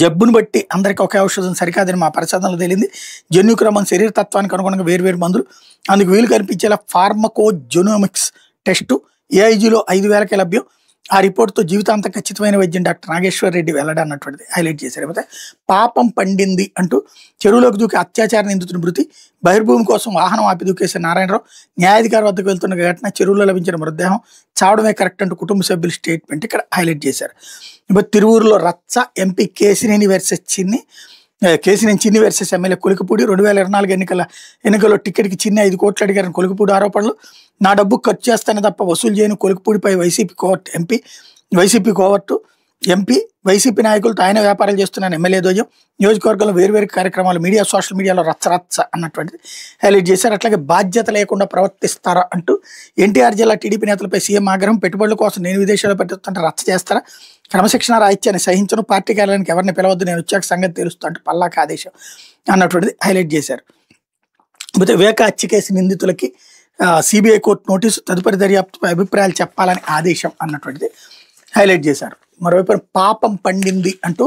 జబ్బును బట్టి అందరికీ ఒకే ఔషధం సరికాదని మా పరిశోధనలో తేలింది. జన్యుక్రమం, శరీర తత్వానికి అనుగుణంగా వేర్వేరు మందులు, అందుకు వీలు కల్పించేలా ఫార్మకోజెనోమిక్స్ టెస్టు ఏఐజీలో 5,000కే లభ్యం. ఆ రిపోర్ట్‌తో జీవితాంతం ఖచ్చితమైన వైద్యం డాక్టర్ నాగేశ్వర్ రెడ్డి వెల్లడి అన్నటువంటిది హైలైట్ చేశారు. లేకపోతే పాపం పండింది అంటూ చెరువులోకి దూకి అత్యాచార నిందితుని మృతి, బహిర్భూమి కోసం వాహనం ఆపి దూకేసిన నారాయణరావు, న్యాయాధికారి వద్దకు వెళ్తున్న ఘటన, చెరువులో లభించిన మృతదేహం, చావడమే కరెక్ట్ అంటూ కుటుంబ సభ్యుల స్టేట్మెంట్ ఇక్కడ హైలైట్ చేశారు. ఇప్పుడు తిరువూరులో రచ్చ, MP Kesineni versus MLA Kolikapudi. 2024 ఎన్నికల్లో టికెట్కి చిన్ని 5 కోట్లు అడిగారని కొలికపూడి ఆరోపణలు. నా డబ్బు ఖర్చు చేస్తానే తప్ప వసూలు చేయను కొలికపూడిపై వైసీపీ కోవర్టు ఎంపీ. వైసీపీ నాయకులతో ఆయన వ్యాపారాలు చేస్తున్నాను ఎమ్మెల్యే ధ్వజం. నియోజకవర్గంలో వేర్వేరు కార్యక్రమాలు, సోషల్ మీడియాలో రచ్చ అన్నటువంటిది హైలైట్ చేశారు. అట్లాగే బాధ్యత లేకుండా ప్రవర్తిస్తారా అంటూ ఎన్టీఆర్ జిల్లా టీడీపీ నేతలపై సీఎం ఆగ్రహం. పెట్టుబడుల కోసం నేను విదేశాల్లో పెట్టొస్తుంటే రచ్చ చేస్తారా, క్రమశిక్షణ రాహిత్యాన్ని సహించను, పార్టీ కార్యాలయానికి ఎవరిని పిలవద్దు, నేను వచ్చాక సంగతి తెలుస్తా అంటూ పల్లాకి ఆదేశం అన్నటువంటిది హైలైట్ చేశారు. అయితే వివేక హత్య కేసు నిందితులకి సిబిఐ కోర్టు నోటీసు, తదుపరి దర్యాప్తుపై అభిప్రాయాలు చెప్పాలని ఆదేశం అన్నటువంటిది హైలైట్ చేశారు. మరోవైపు పాపం పండింది అంటూ